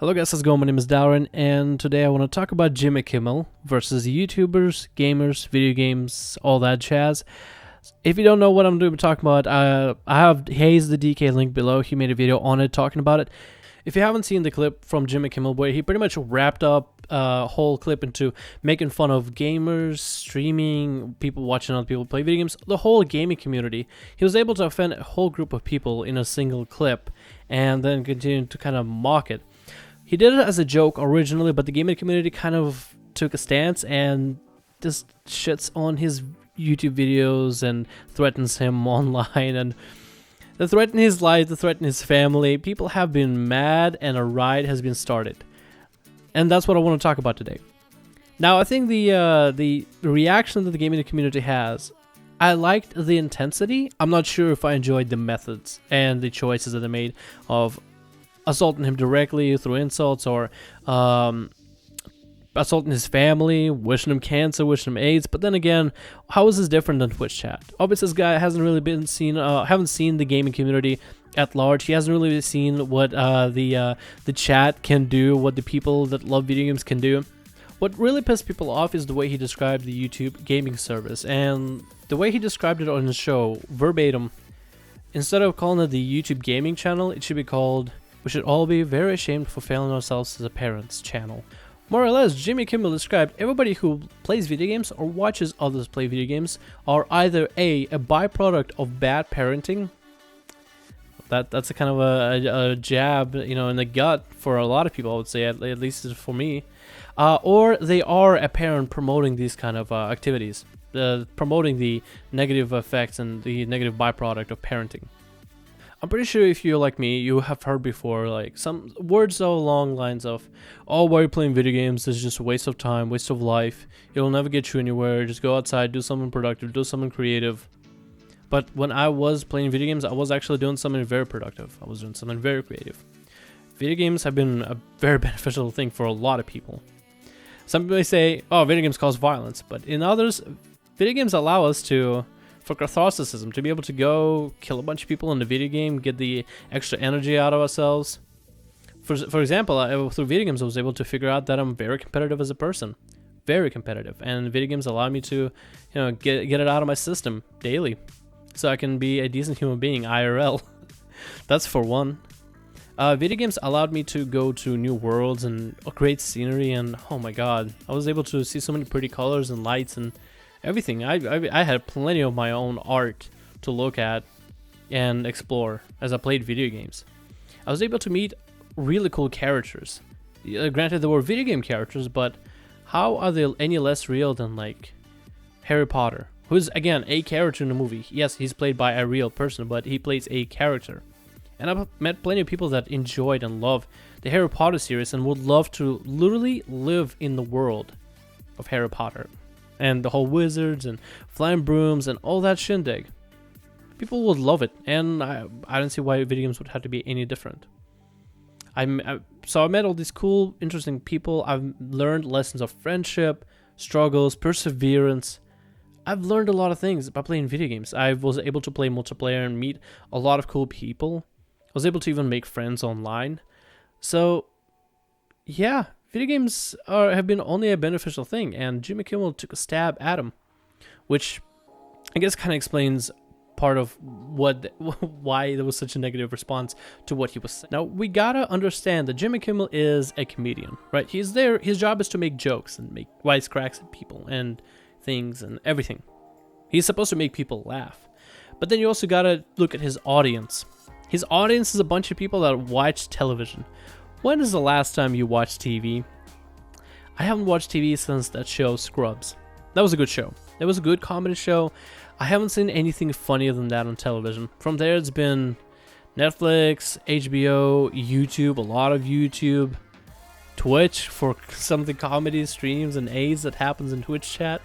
Hello guys, how's it going? My name is Darren, and today I want to talk about Jimmy Kimmel versus YouTubers, gamers, video games, all that jazz. If you don't know what I'm talking about, I have Hayes the DK link below. He made a video on it talking about it. If you haven't seen the clip from Jimmy Kimmel, where he pretty much wrapped up a whole clip into making fun of gamers, streaming, people watching other people play video games, the whole gaming community, he was able to offend a whole group of people in a single clip and then continue to kind of mock it. He did it as a joke originally, but the gaming community kind of took a stance and just shits on his YouTube videos and threatens him online, and they threaten his life, they threaten his family. People have been mad and a riot has been started. And that's what I want to talk about today. Now, I think the reaction that the gaming community has, I liked the intensity. I'm not sure if I enjoyed the methods and the choices that they made of assaulting him directly through insults, or assaulting his family, wishing him cancer, wishing him AIDS. But then again, how is this different than Twitch chat? Obviously, this guy hasn't really been seen, haven't seen the gaming community at large. He hasn't really seen what the chat can do, what the people that love video games can do. What really pissed people off is the way he described the YouTube gaming service, and the way he described it on his show, verbatim. Instead of calling it the YouTube gaming channel, it should be called, "We should all be very ashamed for failing ourselves as a parents channel." More or less, Jimmy Kimmel described everybody who plays video games or watches others play video games are either a byproduct of bad parenting. That's a kind of a jab, you know, in the gut for a lot of people, I would say, at least for me. Or they are a parent promoting these kind of activities, promoting the negative effects and the negative byproduct of parenting. I'm pretty sure if you're like me, you have heard before like some words along lines of, "Oh, why are you playing video games? It's just a waste of time, waste of life. It'll never get you anywhere. Just go outside, do something productive, do something creative." But when I was playing video games, I was actually doing something very productive. I was doing something very creative. Video games have been a very beneficial thing for a lot of people. Some people may say, "Oh, video games cause violence," but in others, video games allow us for catharsis, to be able to go kill a bunch of people in the video game, get the extra energy out of ourselves. For example, through video games, I was able to figure out that I'm very competitive as a person, very competitive, and video games allow me to, get it out of my system daily, so I can be a decent human being IRL. That's for one. Video games allowed me to go to new worlds and create scenery, and oh my god, I was able to see so many pretty colors and lights and everything. I had plenty of my own art to look at and explore as I played video games. I was able to meet really cool characters. Granted, they were video game characters, but how are they any less real than like Harry Potter, who's again a character in the movie? Yes, he's played by a real person, but he plays a character. And I've met plenty of people that enjoyed and love the Harry Potter series and would love to literally live in the world of Harry Potter and the whole wizards and flying brooms and all that shindig. People would love it, and I don't see why video games would have to be any different. So I met all these cool, interesting people. I've learned lessons of friendship, struggles, perseverance. I've learned a lot of things by playing video games. I was able to play multiplayer and meet a lot of cool people. I was able to even make friends online. So, yeah. Video games have been only a beneficial thing, and Jimmy Kimmel took a stab at him, which I guess kind of explains part of why there was such a negative response to what he was saying. Now, we gotta understand that Jimmy Kimmel is a comedian, right? He's there, his job is to make jokes and make wisecracks at people and things and everything. He's supposed to make people laugh. But then you also gotta look at his audience. His audience is a bunch of people that watch television. When is the last time you watched TV? I haven't watched TV since that show Scrubs. That was a good show. It was a good comedy show. I haven't seen anything funnier than that on television. From there, it's been Netflix, HBO, YouTube, a lot of YouTube, Twitch for some of the comedy streams and AIDS that happens in Twitch chat.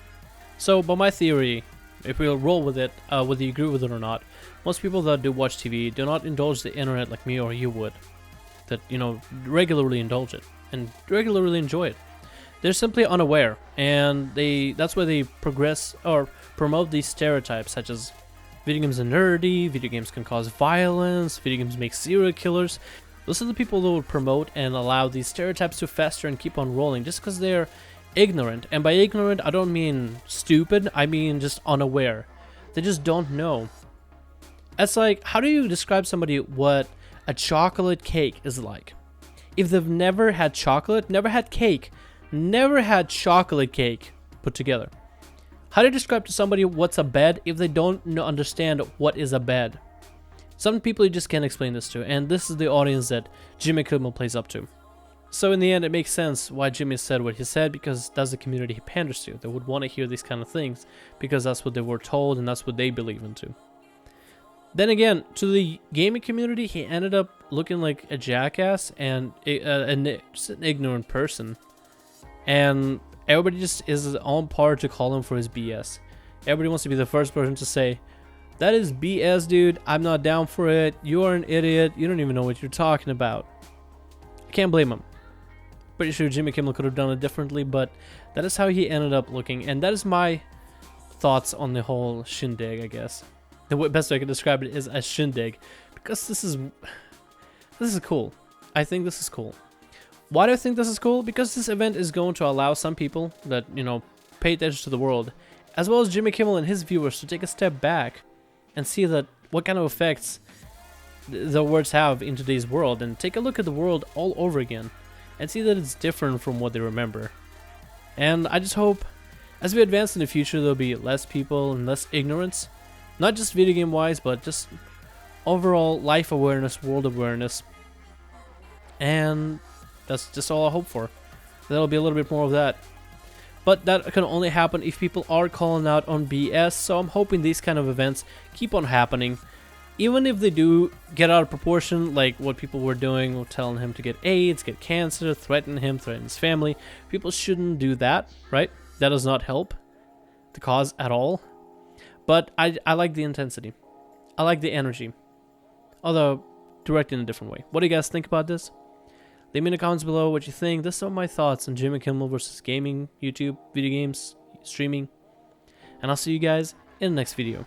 So, by my theory, if we'll roll with it, whether you agree with it or not, most people that do watch TV do not indulge the internet like me or you would. That, regularly indulge it and regularly enjoy it. They're simply unaware, and that's where they progress or promote these stereotypes such as video games are nerdy, video games can cause violence, video games make serial killers. Those are the people that would promote and allow these stereotypes to fester and keep on rolling just because they're ignorant. And by ignorant, I don't mean stupid, I mean just unaware. They just don't know. It's like, how do you describe somebody what a chocolate cake is like? If they've never had chocolate, never had cake, never had chocolate cake put together. How do you describe to somebody what's a bed if they don't understand what is a bed? Some people you just can't explain this to, and this is the audience that Jimmy Kimmel plays up to. So in the end, it makes sense why Jimmy said what he said, because that's the community he panders to. They would want to hear these kind of things because that's what they were told and that's what they believe into. Then again, to the gaming community, he ended up looking like a jackass and just an ignorant person. And everybody just is on par to call him for his BS. Everybody wants to be the first person to say, "That is BS, dude. I'm not down for it. You are an idiot. You don't even know what you're talking about." I can't blame him. Pretty sure Jimmy Kimmel could have done it differently, but that is how he ended up looking. And that is my thoughts on the whole shindig, I guess. The best way I can describe it is a shindig, because this is cool. I think this is cool. Why do I think this is cool? Because this event is going to allow some people that, you know, pay attention to the world, as well as Jimmy Kimmel and his viewers, to take a step back and see that what kind of effects the words have in today's world, and take a look at the world all over again and see that it's different from what they remember. And I just hope as we advance in the future, there'll be less people and less ignorance, not just video game wise, but just overall life awareness, world awareness. And that's just all I hope for. There'll be a little bit more of that. But that can only happen if people are calling out on BS, so I'm hoping these kind of events keep on happening. Even if they do get out of proportion, like what people were doing, telling him to get AIDS, get cancer, threaten him, threaten his family. People shouldn't do that, right? That does not help the cause at all. But I like the intensity. I like the energy. Although, directed in a different way. What do you guys think about this? Leave me in the comments below what you think. This are my thoughts on Jimmy Kimmel versus gaming, YouTube, video games, streaming. And I'll see you guys in the next video.